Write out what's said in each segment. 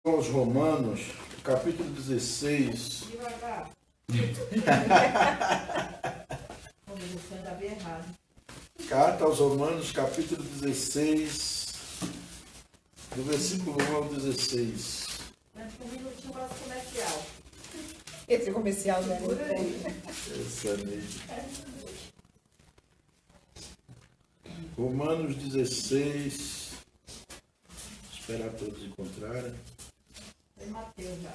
Aos Romanos, capítulo 16. Devagar. Você ainda bem errado. Carta aos Romanos, capítulo 16, do versículo 1 ao 16. Mas um minutinho para o comercial. Esse comercial da Por aí. Excelente. Romanos 16. Esperar todos encontrarem. Tem Mateus já.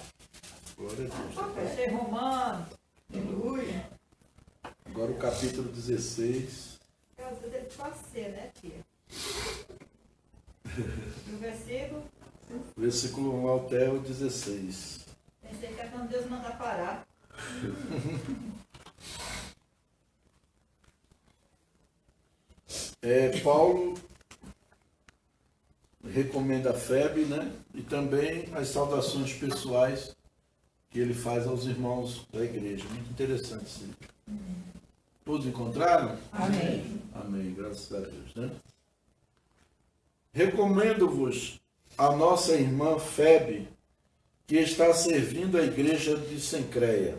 Glória a Deus. Achei Romano. Aleluia. Agora o capítulo 16. Às vezes ele pode ser, né, tia? E o versículo? Versículo 1 até o 16. Pensei que é quando Deus manda parar. Paulo recomenda a Febe, né? E também as saudações pessoais que ele faz aos irmãos da igreja. Muito interessante, sim. Todos encontraram? Amém. Amém, graças a Deus, né? Recomendo-vos a nossa irmã Febe, que está servindo a igreja de Sencreia,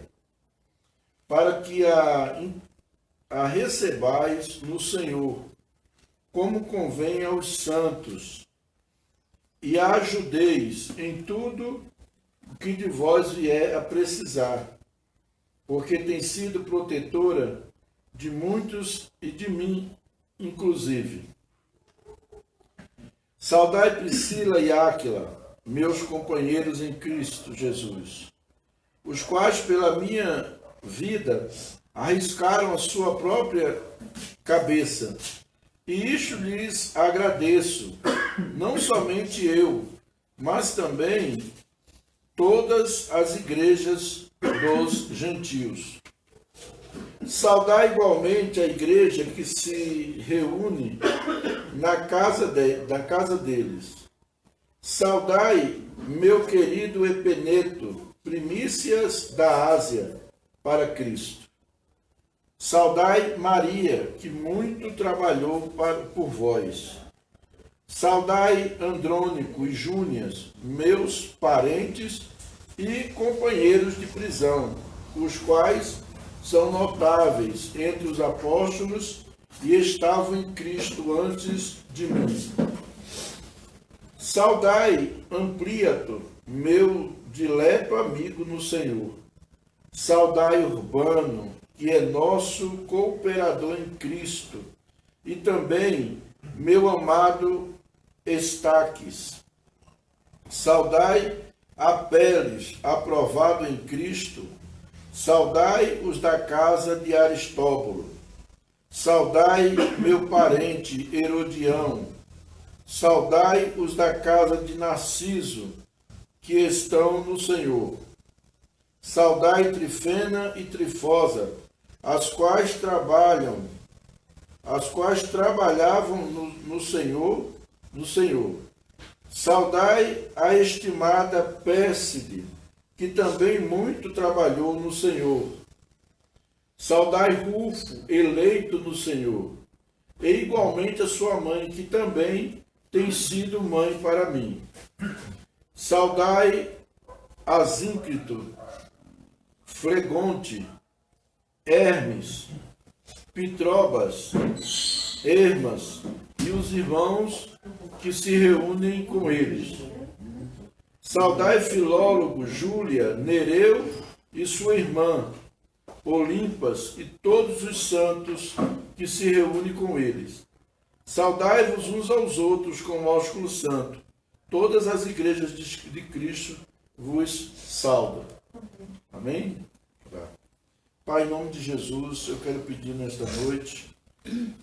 para que a recebais no Senhor, como convém aos santos, e a ajudeis em tudo o que de vós vier a precisar, porque tem sido protetora de muitos e de mim, inclusive. Saudai Priscila e Áquila, meus companheiros em Cristo Jesus, os quais pela minha vida arriscaram a sua própria cabeça, e isto lhes agradeço, não somente eu, mas também todas as igrejas dos gentios. Saudai igualmente a igreja que se reúne na casa deles. Saudai meu querido Epeneto, primícias da Ásia para Cristo. Saudai Maria, que muito trabalhou por vós. Saudai Andrônico e Júnias, meus parentes e companheiros de prisão, os quais são notáveis entre os apóstolos e estavam em Cristo antes de mim. Saudai Ampliato, meu dileto amigo no Senhor. Saudai Urbano, que é nosso cooperador em Cristo, e também meu amado Estaques. Saudai Apeles, aprovado em Cristo. Saudai os da casa de Aristóbulo. Saudai meu parente Herodião. Saudai os da casa de Narciso, que estão no Senhor. Saudai Trifena e Trifosa, as quais trabalhavam no Senhor. Saudai a estimada Pérside, que também muito trabalhou no Senhor. Saudai Rufo, eleito no Senhor, e igualmente a sua mãe, que também tem sido mãe para mim. Saudai Asíncrito, Flegonte, Hermes, Pitrobas, Hermas e os irmãos que se reúnem com eles. Saudai Filólogo, Júlia, Nereu e sua irmã, Olimpas e todos os santos que se reúnem com eles. Saudai-vos uns aos outros com o ósculo santo. Todas as igrejas de Cristo vos saudam. Amém? Pai, em nome de Jesus, eu quero pedir nesta noite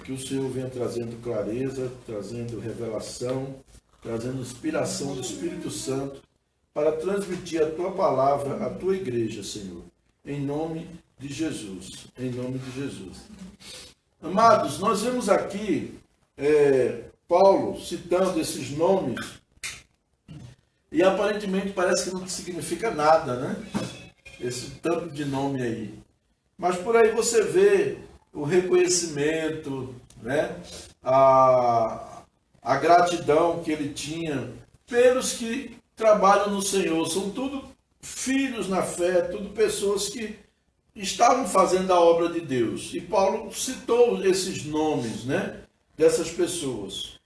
que o Senhor venha trazendo clareza, trazendo revelação, trazendo inspiração do Espírito Santo para transmitir a Tua palavra à Tua igreja, Senhor. Em nome de Jesus. Em nome de Jesus. Amados, nós vemos aqui Paulo citando esses nomes e aparentemente parece que não significa nada, né? Esse tanto de nome aí. Mas por aí você vê o reconhecimento, né? A gratidão que ele tinha pelos que trabalham no Senhor, são tudo filhos na fé, tudo pessoas que estavam fazendo a obra de Deus. E Paulo citou esses nomes, né, dessas pessoas.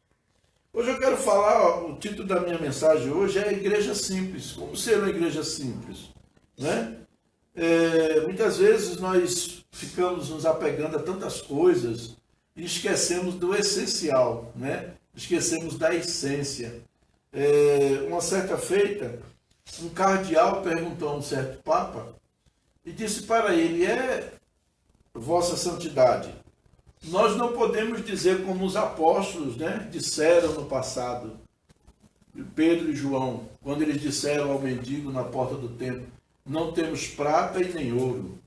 Hoje eu quero falar, o título da minha mensagem hoje é Igreja Simples. Como ser uma igreja simples? Né? Muitas vezes nós ficamos nos apegando a tantas coisas e esquecemos do essencial, né? Esquecemos da essência. Uma certa feita, um cardeal perguntou a um certo papa e disse para ele: Vossa Santidade, nós não podemos dizer como os apóstolos, né, disseram no passado, Pedro e João, quando eles disseram ao mendigo na porta do templo: não temos prata e nem ouro.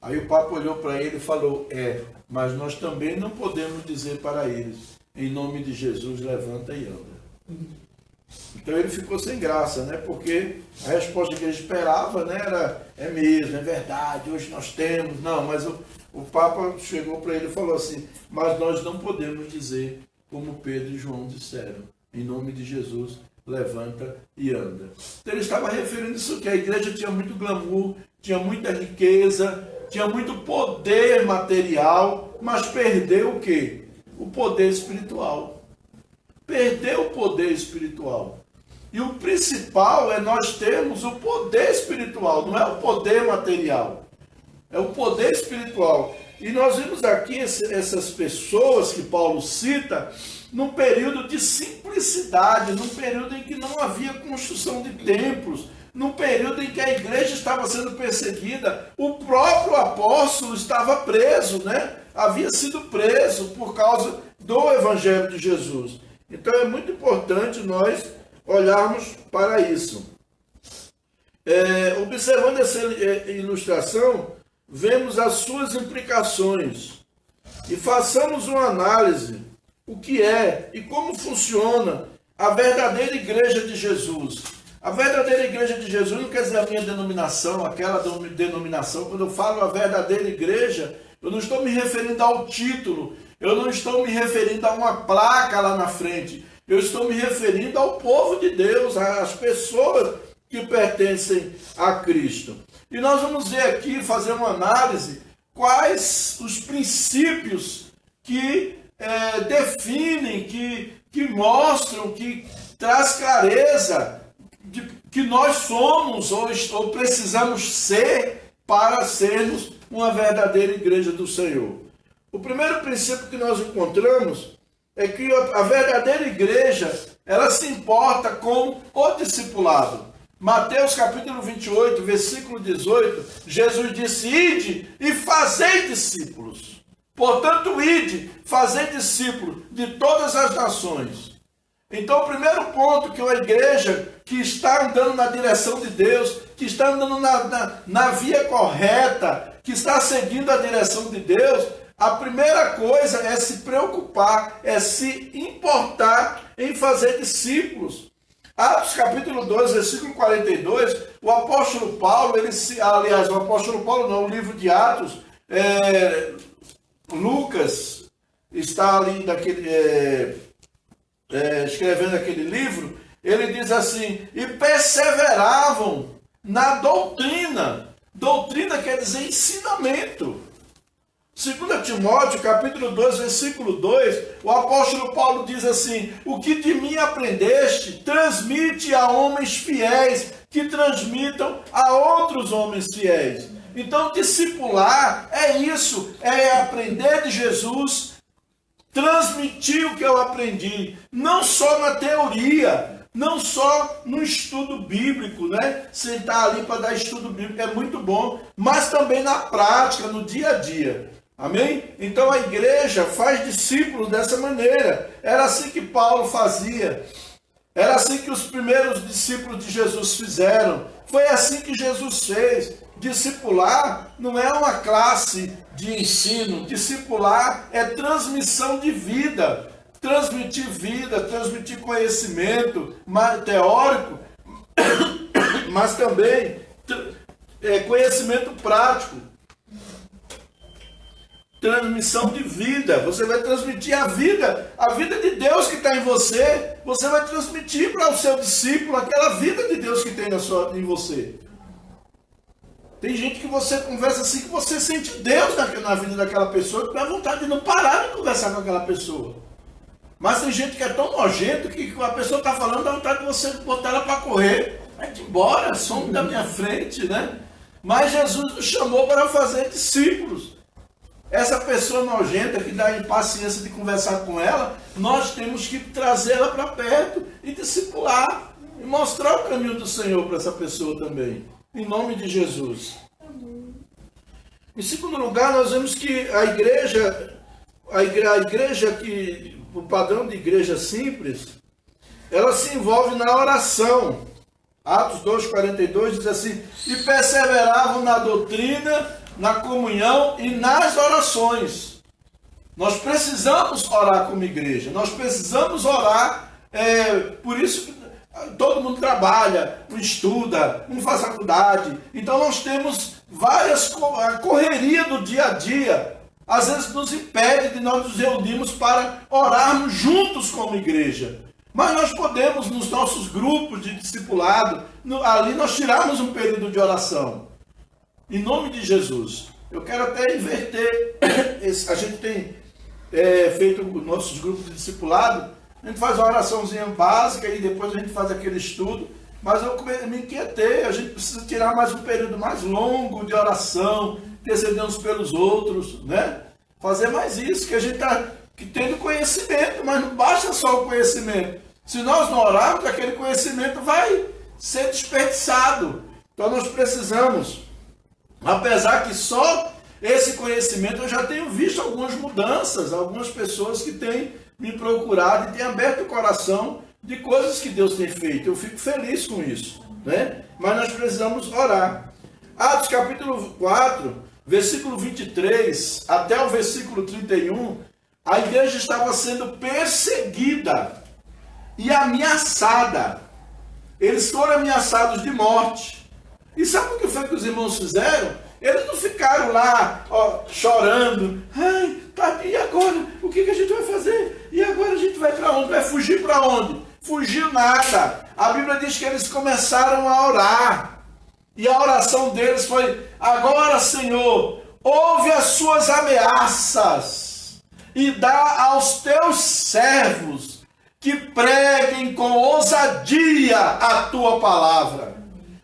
Aí o Papa olhou para ele e falou: mas nós também não podemos dizer para eles: em nome de Jesus, levanta e anda. Então ele ficou sem graça, né? Porque a resposta que ele esperava, né, era: é mesmo, é verdade, hoje nós temos. Não, mas o Papa chegou para ele e falou assim: mas nós não podemos dizer como Pedro e João disseram: em nome de Jesus, levanta e anda. Então ele estava referindo isso, que a igreja tinha muito glamour, tinha muita riqueza, tinha muito poder material, mas perdeu o quê? O poder espiritual. Perdeu o poder espiritual. E o principal é nós termos o poder espiritual, não é o poder material. É o poder espiritual. E nós vimos aqui essas pessoas que Paulo cita num período de simplicidade, num período em que não havia construção de templos, num período em que a igreja estava sendo perseguida. O próprio apóstolo estava preso, né? Havia sido preso por causa do Evangelho de Jesus. Então é muito importante nós olharmos para isso. Observando essa ilustração, vemos as suas implicações e façamos uma análise o que é e como funciona a verdadeira igreja de Jesus. A verdadeira igreja de Jesus não quer dizer a minha denominação, aquela denominação. Quando eu falo a verdadeira igreja, eu não estou me referindo ao título, eu não estou me referindo a uma placa lá na frente, eu estou me referindo ao povo de Deus, às pessoas que pertencem a Cristo. E nós vamos ver aqui, fazer uma análise, quais os princípios que definem, que mostram, que traz clareza de que nós somos ou precisamos ser para sermos uma verdadeira igreja do Senhor. O primeiro princípio que nós encontramos é que a verdadeira igreja, ela se importa com o discipulado. Mateus capítulo 28, versículo 18, Jesus disse: ide e fazei discípulos. Portanto, ide, fazei discípulos de todas as nações. Então, o primeiro ponto que uma igreja que está andando na direção de Deus, que está andando na via correta, que está seguindo a direção de Deus, a primeira coisa é se preocupar, é se importar em fazer discípulos. Atos capítulo 2, versículo 42, o apóstolo Paulo, o livro de Atos, Lucas está ali escrevendo aquele livro, ele diz assim: e perseveravam na doutrina. Doutrina quer dizer ensinamento. 2 Timóteo, capítulo 2, versículo 2, o apóstolo Paulo diz assim: o que de mim aprendeste, transmite a homens fiéis, que transmitam a outros homens fiéis. Então, discipular é isso, é aprender de Jesus, transmitir o que eu aprendi, não só na teoria, não só no estudo bíblico, né? Sentar ali para dar estudo bíblico é muito bom, mas também na prática, no dia a dia. Amém? Então a igreja faz discípulos dessa maneira. Era assim que Paulo fazia. Era assim que os primeiros discípulos de Jesus fizeram. Foi assim que Jesus fez. Discipular não é uma classe de ensino. Discipular é transmissão de vida. Transmitir vida, transmitir conhecimento teórico, mas também conhecimento prático. transmissão de vida. Você vai transmitir a vida de Deus que está em você. Você vai transmitir para o seu discípulo aquela vida de Deus que tem em você. Tem gente que você conversa assim, que você sente Deus na vida daquela pessoa, que dá vontade de não parar de conversar com aquela pessoa. Mas tem gente que é tão nojento que a pessoa está falando, dá vontade de você botar ela para correr. Vai embora, some da minha frente, né? Mas Jesus nos chamou para fazer discípulos. Essa pessoa nojenta que dá impaciência de conversar com ela, nós temos que trazê-la para perto e discipular. E mostrar o caminho do Senhor para essa pessoa também. Em nome de Jesus. Em segundo lugar, nós vemos que a igreja que, o padrão de igreja simples, ela se envolve na oração. Atos 2,42 diz assim: e perseveravam na doutrina, na comunhão e nas orações. Nós precisamos orar como igreja, nós precisamos orar, por isso que todo mundo trabalha, um estuda, um faz faculdade. Então nós temos a correria do dia a dia, às vezes nos impede de nós nos reunirmos para orarmos juntos como igreja. Mas nós podemos, nos nossos grupos de discipulado, ali nós tirarmos um período de oração. Em nome de Jesus. Eu quero até inverter. A gente tem feito nossos grupos de discipulado. A gente faz uma oraçãozinha básica e depois a gente faz aquele estudo. Mas eu me inquietei. A gente precisa tirar mais um período mais longo de oração, interceder uns pelos outros, né? Fazer mais isso, que a gente está tendo conhecimento, mas não basta só o conhecimento. Se nós não orarmos, aquele conhecimento vai ser desperdiçado. Então nós precisamos, apesar que só esse conhecimento, eu já tenho visto algumas mudanças, algumas pessoas que têm me procurado e têm aberto o coração de coisas que Deus tem feito. Eu fico feliz com isso, né? Mas nós precisamos orar. Atos capítulo 4, versículo 23 até o versículo 31, a igreja estava sendo perseguida e ameaçada. Eles foram ameaçados de morte. E sabe o que foi que os irmãos fizeram? Eles não ficaram lá chorando. Ai, tá, e agora? O que a gente vai fazer? E agora a gente vai para onde? Vai fugir para onde? Fugiu nada. A Bíblia diz que eles começaram a orar. E a oração deles foi: agora, Senhor, ouve as suas ameaças e dá aos teus servos que preguem com ousadia a tua palavra.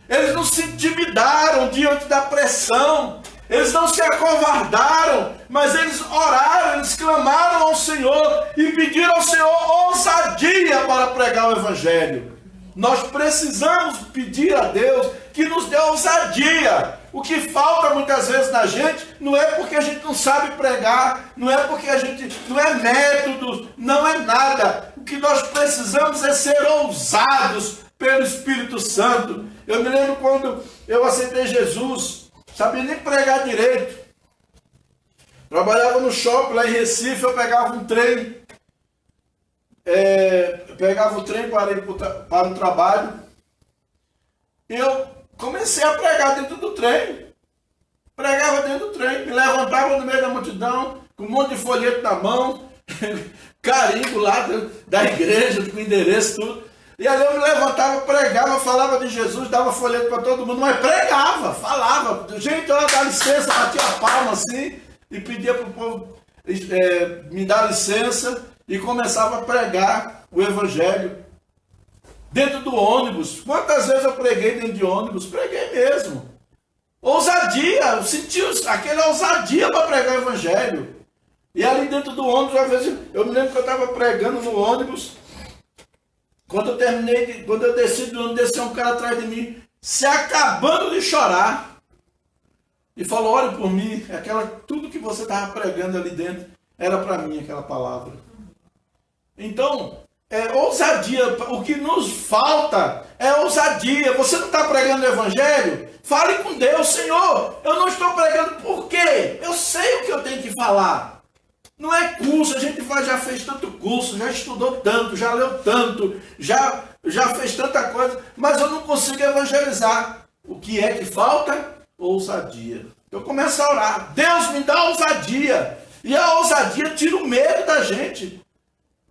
Eles não se intimidaram diante da pressão, eles não se acovardaram, mas eles oraram, eles clamaram ao Senhor e pediram ao Senhor ousadia para pregar o Evangelho. Nós precisamos pedir a Deus que nos dê ousadia. O que falta muitas vezes na gente não é porque a gente não sabe pregar, não é porque a gente não é método, não é nada. O que nós precisamos é ser ousados pelo Espírito Santo. Eu me lembro quando eu aceitei Jesus, sabia nem pregar direito. Trabalhava no shopping lá em Recife, eu pegava um trem. Pegava o trem para ir para o trabalho. Eu comecei a pregar dentro do trem. Pregava dentro do trem. Me levantava no meio da multidão, com um monte de folheto na mão, carimbo lá da igreja, com endereço, tudo. E ali eu me levantava, pregava, falava de Jesus, dava folheto para todo mundo, mas pregava, falava. Gente, ela dá licença, batia a palma assim, e pedia para o povo me dar licença, e começava a pregar o Evangelho dentro do ônibus. Quantas vezes eu preguei dentro de ônibus? Preguei mesmo. Ousadia, eu senti aquela ousadia para pregar o Evangelho. E ali dentro do ônibus, às vezes, eu me lembro que eu estava pregando no ônibus. Quando eu desci do ônibus, desceu um cara atrás de mim, se acabando de chorar. E falou: ore por mim. Tudo que você estava pregando ali dentro era para mim aquela palavra. Então, ousadia. O que nos falta é ousadia. Você não está pregando o Evangelho? Fale com Deus: Senhor, eu não estou pregando por quê? Eu sei o que eu tenho que falar. Não é curso, a gente já fez tanto curso, já estudou tanto, já leu tanto, já fez tanta coisa, mas eu não consigo evangelizar. O que é que falta? Ousadia. Eu começo a orar: Deus, me dá ousadia. E a ousadia tira o medo da gente.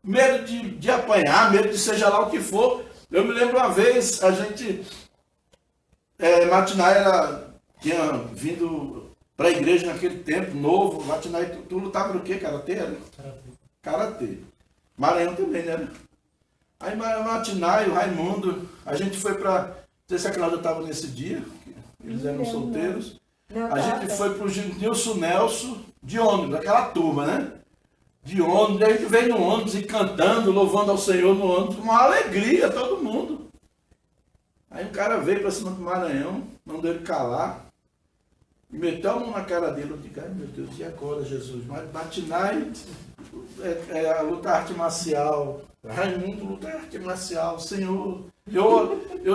Medo de apanhar, medo de seja lá o que for. Eu me lembro uma vez, a gente... Matinai tinha vindo para a igreja naquele tempo, novo. Matinai, tu lutava no quê? Karatê? Karatê. Maranhão também, né? Aí Matinai, o Raimundo, a gente foi para... Não sei se a Cláudia estava nesse dia, eles eram solteiros. A gente foi para o Nilson Nelson de ônibus, aquela turma, né? De ônibus, aí a gente veio no ônibus e cantando, louvando ao Senhor no ônibus, uma alegria, todo mundo. Aí um cara veio para cima do Maranhão, mandou ele calar, e meteu a mão na cara dele. Eu digo, ai meu Deus, e agora, Jesus? Mas Matinai a luta arte marcial, Raimundo luta arte marcial, Senhor.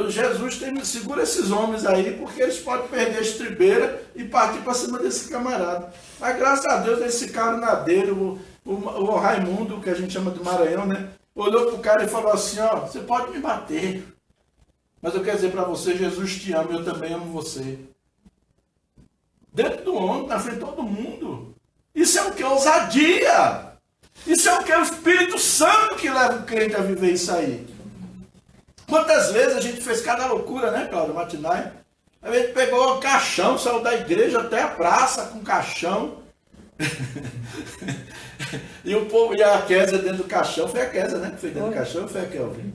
Jesus segura esses homens aí, porque eles podem perder a estribeira e partir para cima desse camarada. Mas graças a Deus eles ficaram na dele. O Raimundo, que a gente chama de Maranhão, né? Olhou pro cara e falou assim, ó, você pode me bater, mas eu quero dizer para você, Jesus te ama, eu também amo você. Dentro do ônibus, na frente de todo mundo. Isso é o que? Ousadia. Isso é o que? O Espírito Santo que leva o crente a viver isso aí. Quantas vezes a gente fez cada loucura, né, Cláudia Matinai? A gente pegou um caixão, saiu da igreja até a praça com caixão. E o povo, e a Kézia dentro do caixão, foi a Kézia, né? Que foi dentro do caixão, foi a Kelvin?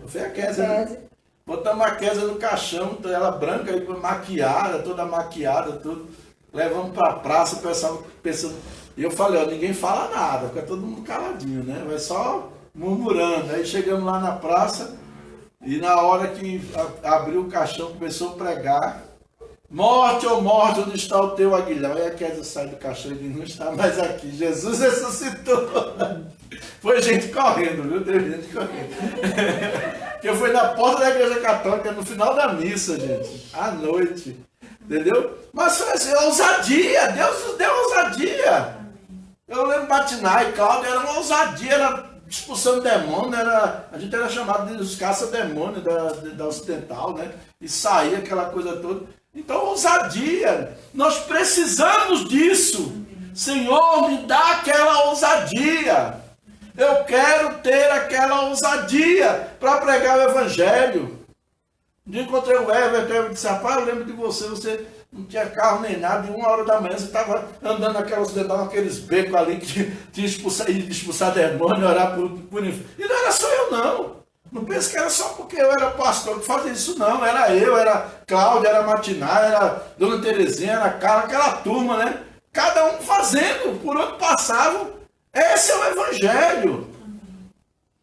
Foi a Kézia, né? Botamos a Kézia no caixão, ela branca, maquiada, toda maquiada, tudo. Levamos para a praça, o pessoal pensando. E eu falei, ó, ninguém fala nada, fica todo mundo caladinho, né? Vai só murmurando. Aí chegamos lá na praça, e na hora que abriu o caixão, começou a pregar. Morte, ou morte, onde está o teu aguilhão? Aí a Kézia sai do caixão e ele não está mais aqui. Jesus ressuscitou. Foi gente correndo, viu? Teve gente correndo. Que foi na porta da igreja católica, no final da missa, gente. À noite. Entendeu? Mas foi assim, ousadia. Deus nos deu ousadia. Eu lembro Matinai, Cláudia, era uma ousadia, era expulsando demônio, a gente era chamado de os caça-demônio da Ocidental, né? E saía aquela coisa toda. Então, ousadia. Nós precisamos disso. Senhor, me dá aquela ousadia. Eu quero ter aquela ousadia para pregar o Evangelho. Um dia encontrei o Everton, eu disse, rapaz, eu lembro de você não tinha carro nem nada, e 1h da manhã você estava andando naqueles becos ali que tinha expulsar demônio, orar por e não era só eu, não. Não pense que era só porque eu era pastor que fazia isso, não. Era eu, era Cláudia, era Matinai, era Dona Terezinha, era Carla, aquela turma, né? Cada um fazendo, por onde passavam. Esse é o Evangelho.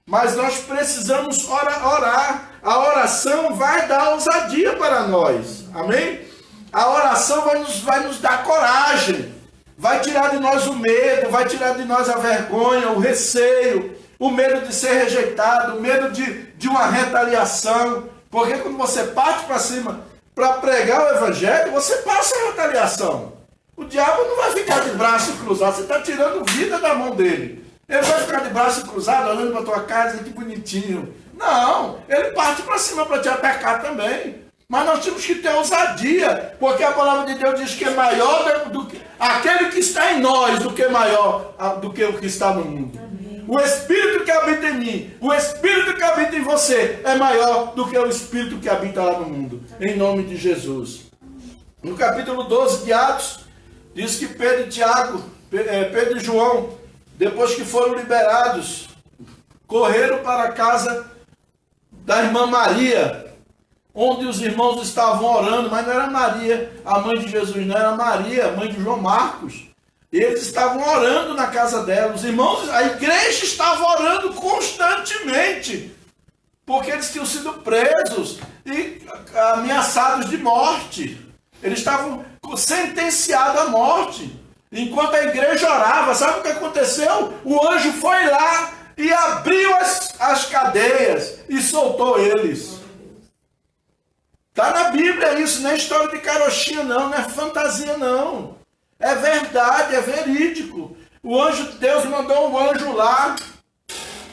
Mas nós precisamos orar. A oração vai dar ousadia para nós. Amém? A oração vai nos dar coragem. Vai tirar de nós o medo, vai tirar de nós a vergonha, o receio, o medo de ser rejeitado, o medo de uma retaliação. Porque quando você parte para cima para pregar o Evangelho, você passa a retaliação. O diabo não vai ficar de braço cruzado, você está tirando vida da mão dele. Ele vai ficar de braço cruzado, olhando para a tua casa, que bonitinho. Não, ele parte para cima para te atacar também. Mas nós temos que ter ousadia, porque a palavra de Deus diz que é maior do que aquele que está em nós, do que maior do que o que está no mundo. O Espírito que habita em mim, o Espírito que habita em você é maior do que o Espírito que habita lá no mundo. Em nome de Jesus. No capítulo 12 de Atos, diz que Pedro e João, depois que foram liberados, correram para a casa da irmã Maria, onde os irmãos estavam orando, mas não era Maria, a mãe de Jesus, não era Maria, a mãe de João Marcos. Eles estavam orando na casa dela. Os irmãos, a igreja estava orando constantemente, porque eles tinham sido presos e ameaçados de morte. Eles estavam sentenciados à morte. Enquanto a igreja orava, sabe o que aconteceu? O anjo foi lá e abriu as cadeias e soltou eles. Está na Bíblia isso, não é história de carochinha não é fantasia não. É verdade, é verídico. O anjo de Deus mandou um anjo lá,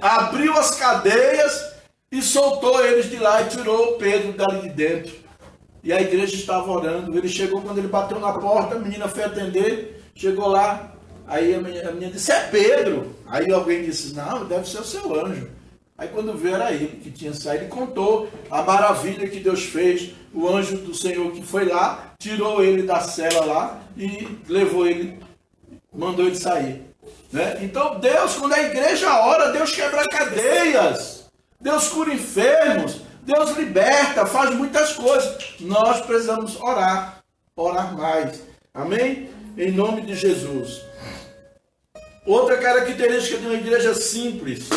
abriu as cadeias e soltou eles de lá e tirou Pedro dali de dentro. E a igreja estava orando. Ele chegou, quando ele bateu na porta, a menina foi atender, chegou lá, Aí a menina disse, é Pedro. Aí alguém disse, não, deve ser o seu anjo. Aí quando viu era ele que tinha saído e contou a maravilha que Deus fez. O anjo do Senhor que foi lá, tirou ele da cela lá e levou ele, mandou ele sair. Né? Então Deus, quando a igreja ora, Deus quebra cadeias, Deus cura enfermos, Deus liberta, faz muitas coisas. Nós precisamos orar mais. Amém? Em nome de Jesus. Outra característica de uma igreja simples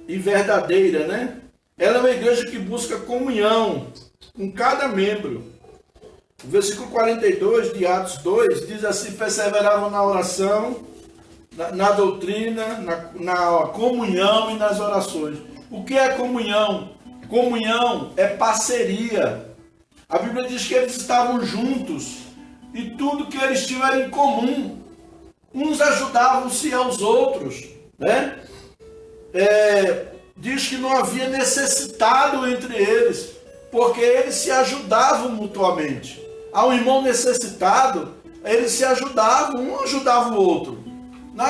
e verdadeira, né? Ela é uma igreja que busca comunhão com cada membro. O versículo 42 de Atos 2 diz assim: perseveravam na oração, na doutrina, na comunhão e nas orações. O que é comunhão? Comunhão é parceria. A Bíblia diz que eles estavam juntos e tudo que eles tinham era em comum. Uns ajudavam-se aos outros, né? Diz que não havia necessitado entre eles, porque eles se ajudavam mutuamente. Ao irmão necessitado, eles se ajudavam, um ajudava o outro. Não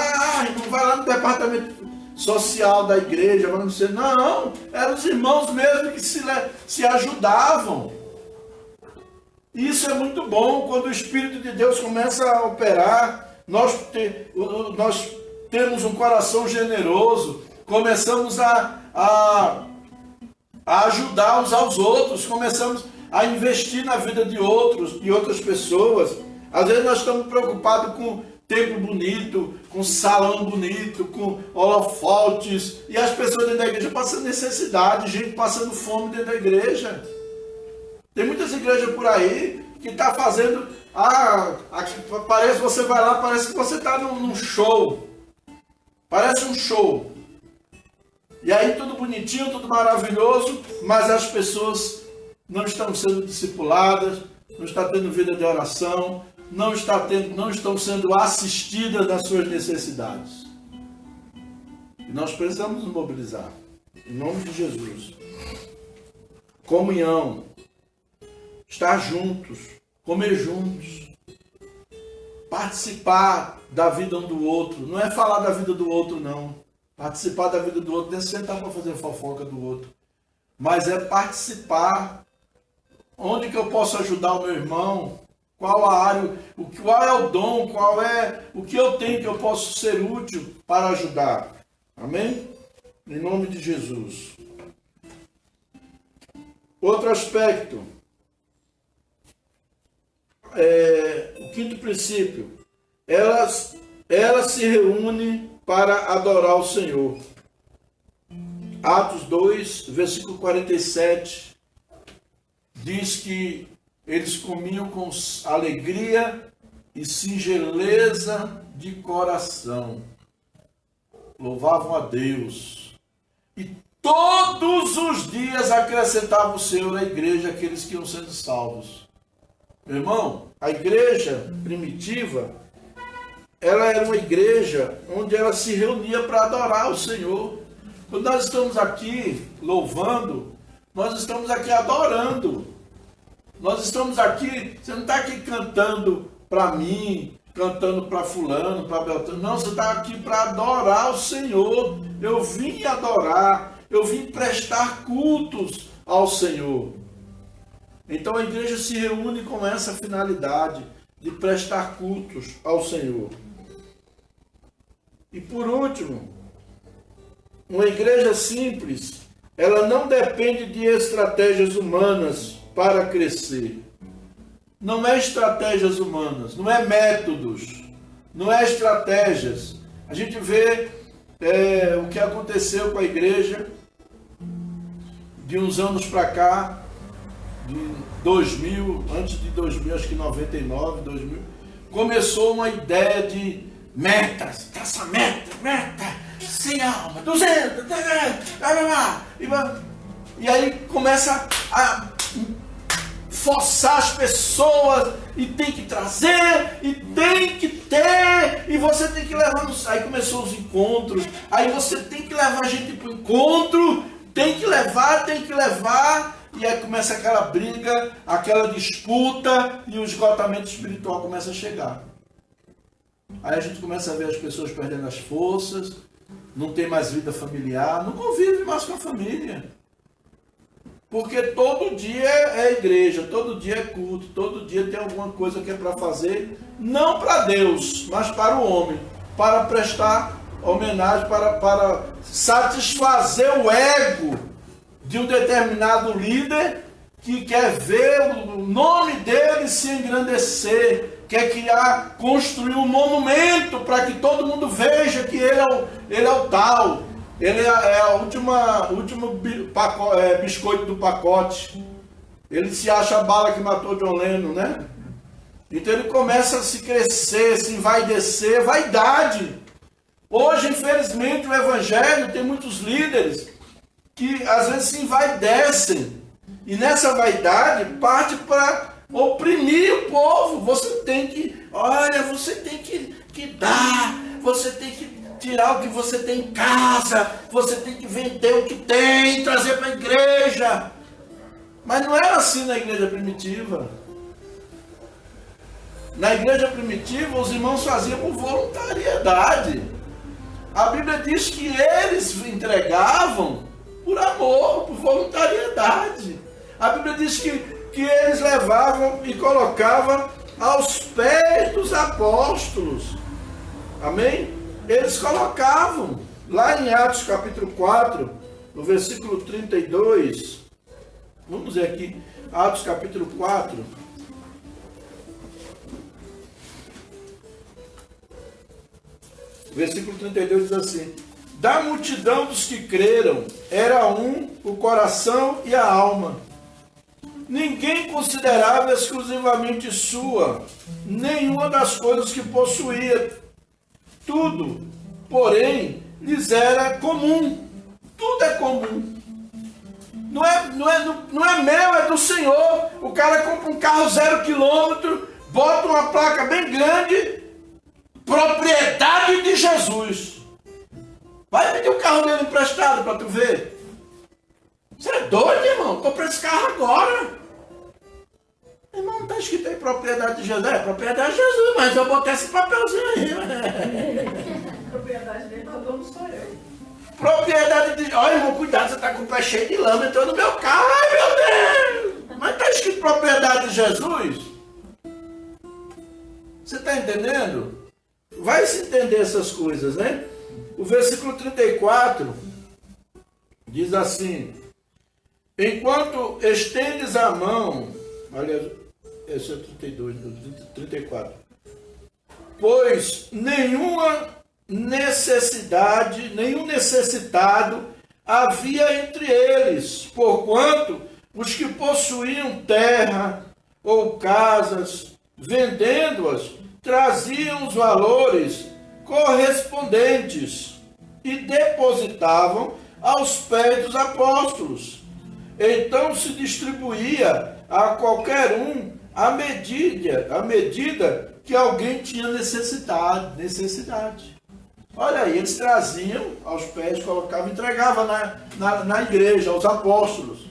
vai lá no departamento social da igreja, mas não sei. Não, eram os irmãos mesmo que se ajudavam. Isso é muito bom quando o Espírito de Deus começa a operar. Nós temos um coração generoso, começamos a ajudar uns aos outros, começamos a investir na vida de outras pessoas. Às vezes nós estamos preocupados com templo bonito, com salão bonito, com holofotes, e as pessoas dentro da igreja passando necessidade, gente passando fome dentro da igreja. Tem muitas igrejas por aí que está fazendo, parece que você vai lá, parece que você está num show, parece um show. E aí tudo bonitinho, tudo maravilhoso, mas as pessoas não estão sendo discipuladas, não estão tendo vida de oração, não estão sendo assistidas nas suas necessidades. E nós precisamos nos mobilizar, em nome de Jesus. Comunhão, estar juntos, comer juntos, participar da vida um do outro. Não é falar da vida do outro, não. Participar da vida do outro não é sentar para fazer fofoca do outro, mas é participar. Onde que eu posso ajudar o meu irmão? Qual a área? Qual é o dom? Qual é o que eu tenho que eu posso ser útil para ajudar? Amém? Em nome de Jesus. Outro aspecto. O quinto princípio. Ela se reúne para adorar o Senhor. Atos 2, versículo 47, diz que eles comiam com alegria e singeleza de coração. Louvavam a Deus. E todos os dias acrescentava o Senhor à igreja aqueles que iam sendo salvos. Meu irmão, a igreja primitiva, ela era uma igreja onde ela se reunia para adorar o Senhor. Quando nós estamos aqui louvando, nós estamos aqui adorando. Nós estamos aqui, você não está aqui cantando para mim, cantando para fulano, para Beltrano. Não, você está aqui para adorar o Senhor. Eu vim adorar, eu vim prestar cultos ao Senhor. Então a igreja se reúne com essa finalidade de prestar cultos ao Senhor. E por último, uma igreja simples, ela não depende de estratégias humanas para crescer. Não é estratégias humanas, não é métodos, não é estratégias. A gente vê o que aconteceu com a igreja de uns anos para cá, de 2000, antes de 2000, acho que 99, 2000, começou uma ideia de metas, traça meta, 100 almas, 200, e aí começa a forçar as pessoas, e tem que trazer, e tem que ter, e você tem que levar aí começou os encontros, aí você tem que levar a gente para o encontro, tem que levar, e aí começa aquela briga, aquela disputa, e o esgotamento espiritual começa a chegar. Aí a gente começa a ver as pessoas perdendo as forças, não tem mais vida familiar, não convive mais com a família. Porque todo dia é igreja, todo dia é culto, todo dia tem alguma coisa que é para fazer, não para Deus, mas para o homem, para prestar homenagem, para satisfazer o ego de um determinado líder que quer ver o nome dele se engrandecer, quer criar, construir um monumento para que todo mundo veja que ele é o tal, ele é a último biscoito do pacote, ele se acha a bala que matou John Lennon, né? Então ele começa a se crescer, se envaidecer, vaidade. Hoje, infelizmente, o evangelho tem muitos líderes que às vezes se envaidecem. E nessa vaidade parte para oprimir o povo. Você tem que, você tem que dar, você tem que tirar o que você tem em casa, você tem que vender o que tem, trazer para a igreja. Mas não era assim na igreja primitiva. Na igreja primitiva, os irmãos faziam por voluntariedade. A Bíblia diz que eles entregavam por amor, por voluntariedade. A Bíblia diz que eles levavam e colocavam aos pés dos apóstolos. Amém? Eles colocavam. Lá em Atos capítulo 4, no versículo 32. Vamos ver aqui. Atos capítulo 4. Versículo 32 diz assim: da multidão dos que creram, era um o coração e a alma. Ninguém considerava exclusivamente sua nenhuma das coisas que possuía. Tudo, porém, lhes era comum. Tudo é comum. Não é meu, é do Senhor. O cara compra um carro 0 km, bota uma placa bem grande, propriedade de Jesus. Vai pedir o carro dele emprestado para tu ver. Você é doido, irmão? Comprei esse carro agora. Irmão, não está escrito aí propriedade de Jesus. É propriedade de Jesus, mas eu botei esse papelzinho aí. Propriedade dele, o dono sou eu. Propriedade de... Olha, irmão, cuidado, você está com o pé cheio de lama, entrou no meu carro. Ai, meu Deus! Mas está escrito propriedade de Jesus? Você está entendendo? Vai se entender essas coisas, né? O versículo 34 diz assim: enquanto estendes a mão, aliás, esse é 32, 34, pois nenhum necessitado havia entre eles, porquanto os que possuíam terra ou casas, vendendo-as, traziam os valores correspondentes e depositavam aos pés dos apóstolos. Então se distribuía a qualquer um a medida que alguém tinha necessidade. Olha aí, eles traziam aos pés, colocavam, entregavam na igreja, aos apóstolos.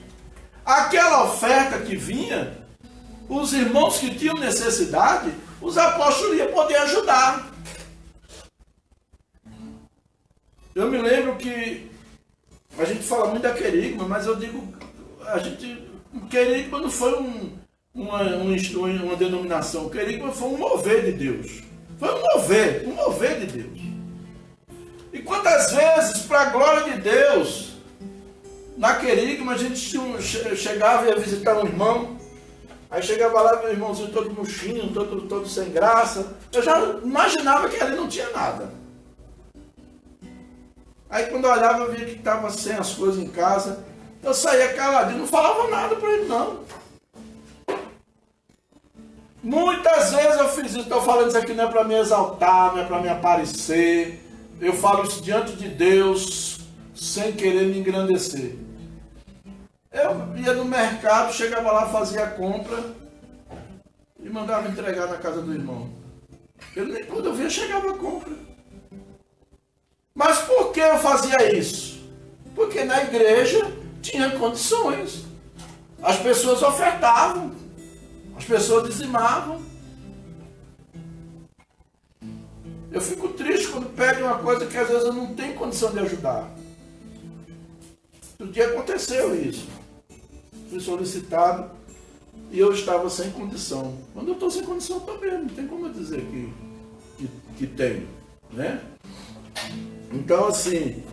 Aquela oferta que vinha, os irmãos que tinham necessidade, os apóstolos iam poder ajudar. Eu me lembro que a gente fala muito da querigma, mas eu digo, querigma não foi uma denominação, querigma foi um mover de Deus. Foi um mover de Deus. E quantas vezes, para a glória de Deus, na querigma a gente chegava e ia visitar um irmão, aí chegava lá, meu irmãozinho todo murchinho, todo sem graça, eu já imaginava que ali não tinha nada. Aí quando eu olhava, eu via que estava sem as coisas em casa, eu saía caladinho, não falava nada para ele não. Muitas vezes eu fiz isso, estou falando isso aqui não é para me exaltar, não é para me aparecer, eu falo isso diante de Deus, sem querer me engrandecer. Eu ia no mercado, chegava lá, fazia a compra e mandava entregar na casa do irmão. Quando eu via, chegava a compra. Mas por que eu fazia isso? Porque na igreja tinha condições. As pessoas ofertavam, as pessoas dizimavam. Eu fico triste quando pedem uma coisa que às vezes eu não tenho condição de ajudar. Outro dia aconteceu isso. Fui solicitado e eu estava sem condição. Quando eu estou sem condição, eu estou mesmo. Não tem como eu dizer que tenho, né? Então, assim,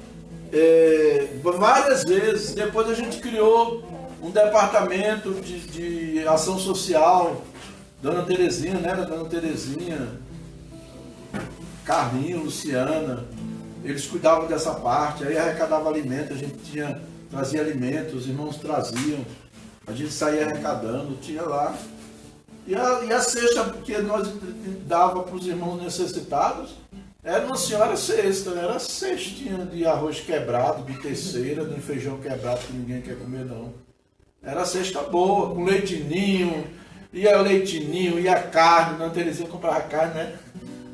várias vezes, depois a gente criou um departamento de ação social. Dona Terezinha, né? Dona Terezinha, Carlinho, Luciana, eles cuidavam dessa parte, aí arrecadava alimento, a gente trazia alimentos, os irmãos traziam, a gente saía arrecadando, tinha lá. E a cesta que nós dava para os irmãos necessitados era uma senhora cesta, né? Era cestinha de arroz quebrado, de terceira, de feijão quebrado que ninguém quer comer não. Era cesta boa, com leitinho, ia o leitinho, ia a carne, Dona Terezinha comprava carne, né?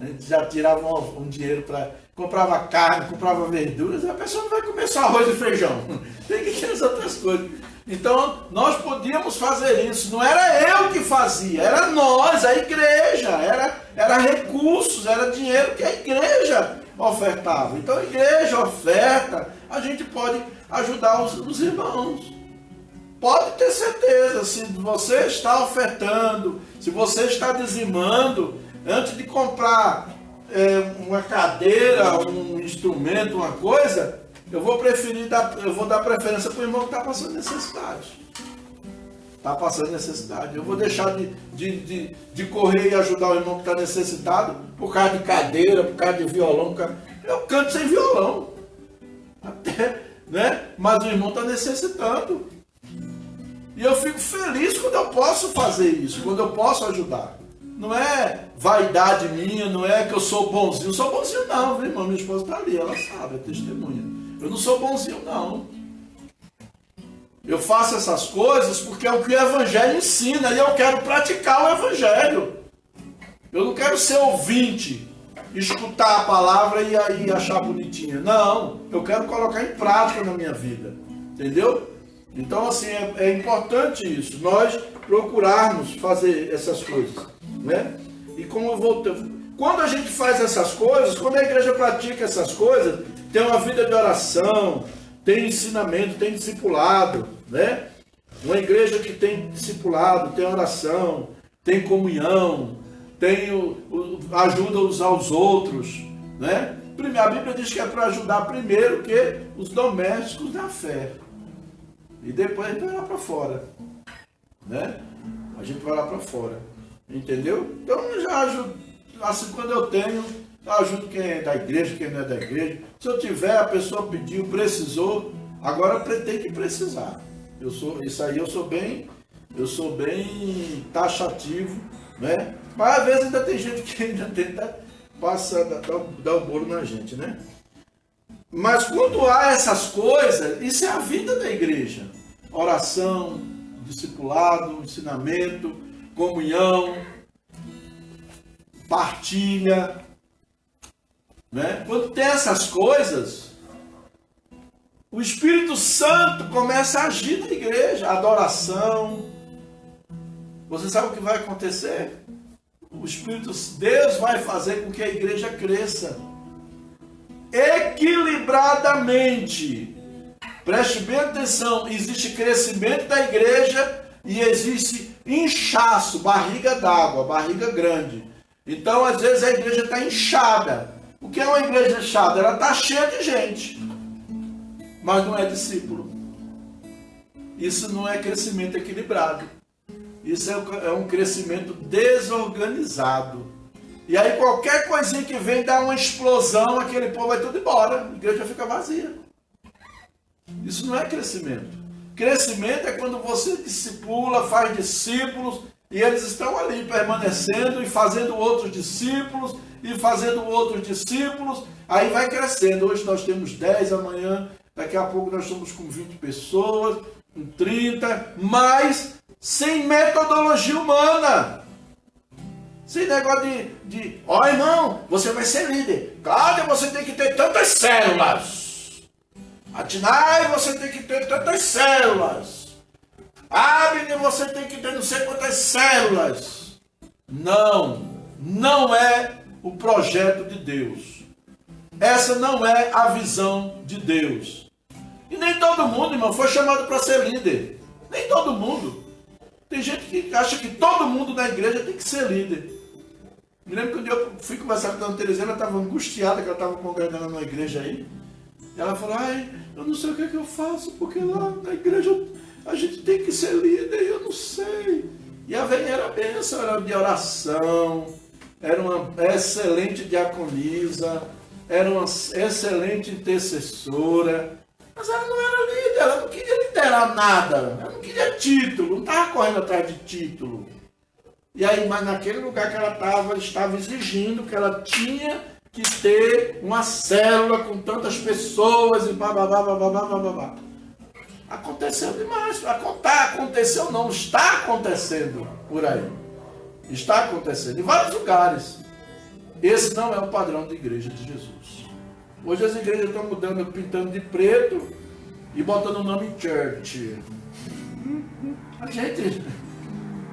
A gente já tirava um dinheiro para... Comprava carne, comprava verduras, a pessoa não vai comer só arroz e feijão. Tem que ter as outras coisas. Então, nós podíamos fazer isso. Não era eu que fazia, era nós, a igreja. Era recursos, era dinheiro que a igreja ofertava. Então, a igreja oferta, a gente pode ajudar os irmãos. Pode ter certeza, se você está ofertando, se você está dizimando, antes de comprar uma cadeira, um instrumento, uma coisa, eu vou dar preferência para o irmão que está passando necessidade. Está passando necessidade. Eu vou deixar de correr e ajudar o irmão que está necessitado por causa de cadeira, por causa de violão. Eu canto sem violão. Até, né? Mas o irmão está necessitando. E eu fico feliz quando eu posso fazer isso, quando eu posso ajudar. Não é vaidade minha, não é que eu sou bonzinho. Não sou bonzinho não, viu, irmão? Minha esposa está ali, ela sabe, é testemunha. Eu não sou bonzinho não. Eu faço essas coisas porque é o que o Evangelho ensina e eu quero praticar o Evangelho. Eu não quero ser ouvinte, escutar a palavra e aí achar bonitinha. Não, eu quero colocar em prática na minha vida. Entendeu? Então, assim, é importante isso, nós procurarmos fazer essas coisas, né? E como eu voltei, quando a gente faz essas coisas, quando a igreja pratica essas coisas, tem uma vida de oração, tem ensinamento, tem discipulado, né? Uma igreja que tem discipulado, tem oração, tem comunhão, tem ajuda uns aos outros, né? A Bíblia diz que é para ajudar primeiro que os domésticos da fé. E depois a gente vai lá para fora, né? A gente vai lá para fora, entendeu? Então eu já ajudo, assim, quando eu tenho, eu ajudo quem é da igreja, quem não é da igreja. Se eu tiver, a pessoa pediu, precisou, agora tem que precisar. Isso aí eu sou bem taxativo, né? Mas às vezes ainda tem gente que ainda tenta dar o bolo na gente, né? Mas quando há essas coisas, isso é a vida da igreja. Oração, discipulado, ensinamento, comunhão, partilha, né? Quando tem essas coisas, o Espírito Santo começa a agir na igreja, adoração. Você sabe o que vai acontecer? Deus vai fazer com que a igreja cresça equilibradamente. Preste bem atenção, existe crescimento da igreja e existe inchaço, barriga d'água, barriga grande. Então, às vezes, a igreja está inchada. O que é uma igreja inchada? Ela está cheia de gente, mas não é discípulo. Isso não é crescimento equilibrado. Isso é um crescimento desorganizado. E aí qualquer coisinha que vem dá uma explosão, aquele povo vai tudo embora, a igreja fica vazia. Isso não é crescimento. Crescimento é quando você discipula, faz discípulos, e eles estão ali permanecendo e fazendo outros discípulos, aí vai crescendo. Hoje nós temos 10, amanhã, daqui a pouco nós estamos com 20 pessoas, com 30, mas sem metodologia humana. Sem negócio ó, irmão, você vai ser líder. Cláudia, você tem que ter tantas células. Atinai, você tem que ter tantas células. Abner, você tem que ter não sei quantas células. Não é o projeto de Deus. Essa não é a visão de Deus. E nem todo mundo, irmão, foi chamado para ser líder. Nem todo mundo. Tem gente que acha que todo mundo da igreja tem que ser líder. Me lembro que um dia eu fui conversar com a dona Terezinha, ela estava angustiada, que ela estava congregando numa igreja aí. E ela falou, eu não sei o que é que eu faço, porque lá na igreja a gente tem que ser líder, e eu não sei. E a velha era bênção, era de oração, era uma excelente diaconisa, era uma excelente intercessora. Mas ela não era líder, ela não queria liderar nada, ela não queria título, não estava correndo atrás de título. E aí, mas naquele lugar que ela estava exigindo que ela tinha que ter uma célula com tantas pessoas e babá. Aconteceu demais. Aconteceu não, está acontecendo por aí. Está acontecendo em vários lugares. Esse não é o padrão da igreja de Jesus. Hoje as igrejas estão mudando, pintando de preto e botando o nome church. A gente...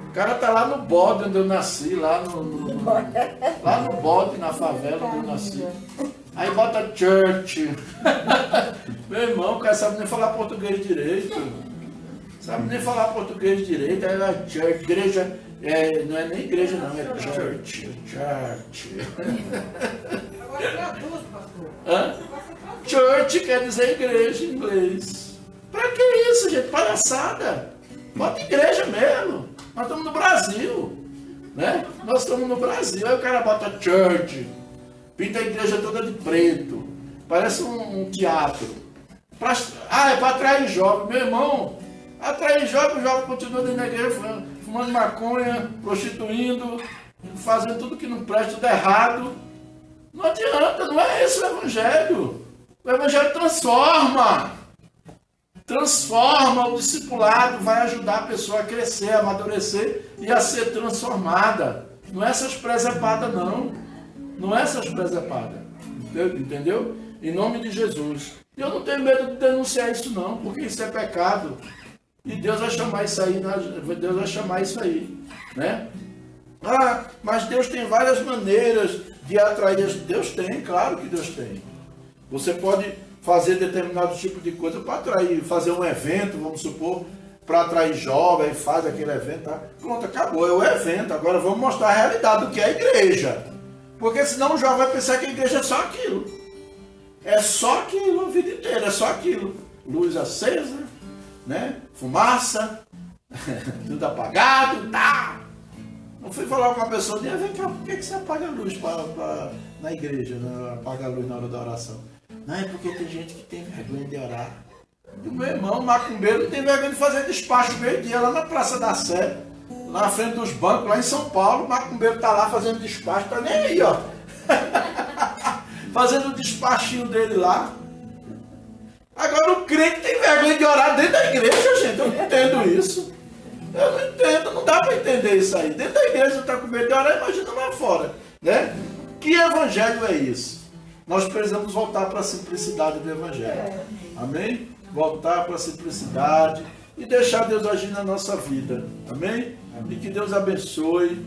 O cara tá lá no bode onde eu nasci, lá no bode, na favela onde eu nasci. Aí bota church. Meu irmão, o cara sabe nem falar português direito. Sabe nem falar português direito. Aí vai church, igreja, não é nem igreja não, é church. Agora traduz, pastor. Hã? Church quer dizer igreja em inglês. Pra que isso, gente? Palhaçada. Bota igreja mesmo. Nós estamos no Brasil, né? Nós estamos no Brasil, aí o cara bota church, pinta a igreja toda de preto, parece um teatro. É para atrair jovem. Meu irmão, atrair jovem, o jovem continua dentro da igreja fumando maconha, prostituindo, fazendo tudo que não presta, tudo errado. Não adianta, não é esse o evangelho. O evangelho transforma. Transforma o discipulado, vai ajudar a pessoa a crescer, a amadurecer e a ser transformada. Não é essas presepadas, não. Não é essas presepadas. Entendeu? Em nome de Jesus. E eu não tenho medo de denunciar isso, não, porque isso é pecado. E Deus vai chamar isso aí, Deus vai chamar isso aí, né? Mas Deus tem várias maneiras de atrair. Deus tem, claro que Deus tem. Você pode fazer determinado tipo de coisa para atrair, fazer um evento, vamos supor, para atrair jovem, faz aquele evento, tá? Pronto, acabou, é o evento. Agora vamos mostrar a realidade do que é a igreja. Porque senão o jovem vai pensar que a igreja é só aquilo. É só aquilo a vida inteira, é só aquilo. Luz acesa, né? Fumaça, tudo apagado, tá? Não fui falar com uma pessoa, vem cá, por que você apaga a luz na igreja, né? Apaga a luz na hora da oração? Não, é porque tem gente que tem vergonha de orar. E o meu irmão, macumbeiro, não tem vergonha de fazer despacho meio-dia lá na Praça da Sé, lá na frente dos bancos, lá em São Paulo. O macumbeiro está lá fazendo despacho, tá nem aí, ó. Fazendo o despachinho dele lá. Agora o crente tem vergonha de orar dentro da igreja, gente. Eu não entendo isso. Eu não entendo, não dá para entender isso aí. Dentro da igreja você está com medo de orar, imagina lá fora, né? Que evangelho é isso? Nós precisamos voltar para a simplicidade do evangelho. Amém? Voltar para a simplicidade e deixar Deus agir na nossa vida. Amém? E que Deus abençoe.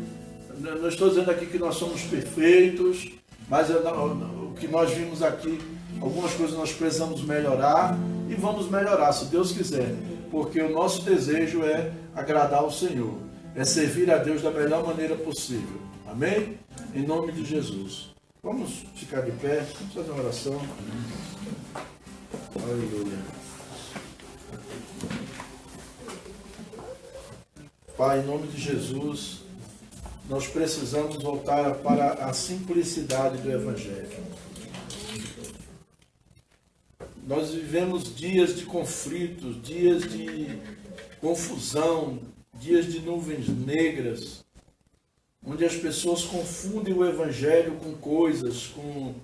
Não estou dizendo aqui que nós somos perfeitos, mas o que nós vimos aqui, algumas coisas nós precisamos melhorar e vamos melhorar, se Deus quiser. Porque o nosso desejo é agradar ao Senhor. É servir a Deus da melhor maneira possível. Amém? Em nome de Jesus. Vamos ficar de pé, vamos fazer uma oração. Aleluia. Pai, em nome de Jesus, nós precisamos voltar para a simplicidade do Evangelho. Nós vivemos dias de conflitos, dias de confusão, dias de nuvens negras, onde as pessoas confundem o Evangelho com coisas, com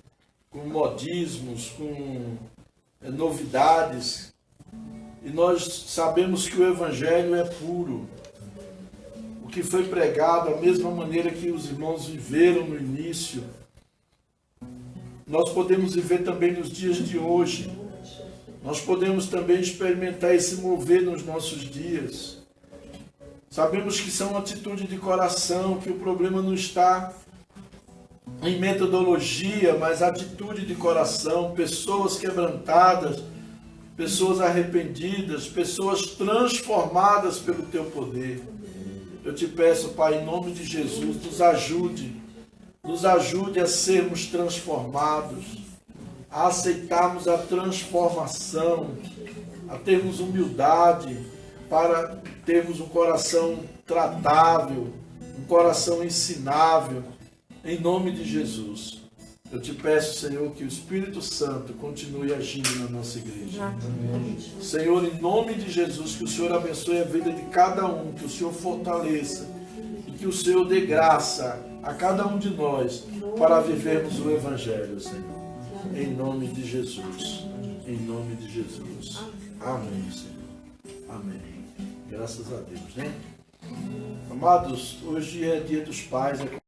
modismos, com novidades. E nós sabemos que o Evangelho é puro. O que foi pregado, a mesma maneira que os irmãos viveram no início, nós podemos viver também nos dias de hoje. Nós podemos também experimentar esse mover nos nossos dias. Sabemos que são atitudes de coração, que o problema não está em metodologia, mas atitude de coração, pessoas quebrantadas, pessoas arrependidas, pessoas transformadas pelo teu poder. Eu te peço, Pai, em nome de Jesus, nos ajude a sermos transformados, a aceitarmos a transformação, a termos humildade, para termos um coração tratável, um coração ensinável, em nome de Jesus. Eu te peço, Senhor, que o Espírito Santo continue agindo na nossa igreja. Senhor, em nome de Jesus, que o Senhor abençoe a vida de cada um, que o Senhor fortaleça e que o Senhor dê graça a cada um de nós para vivermos o Evangelho, Senhor. Em nome de Jesus. Em nome de Jesus. Amém, Senhor. Amém. Graças a Deus, né? Amados, hoje é dia dos pais, é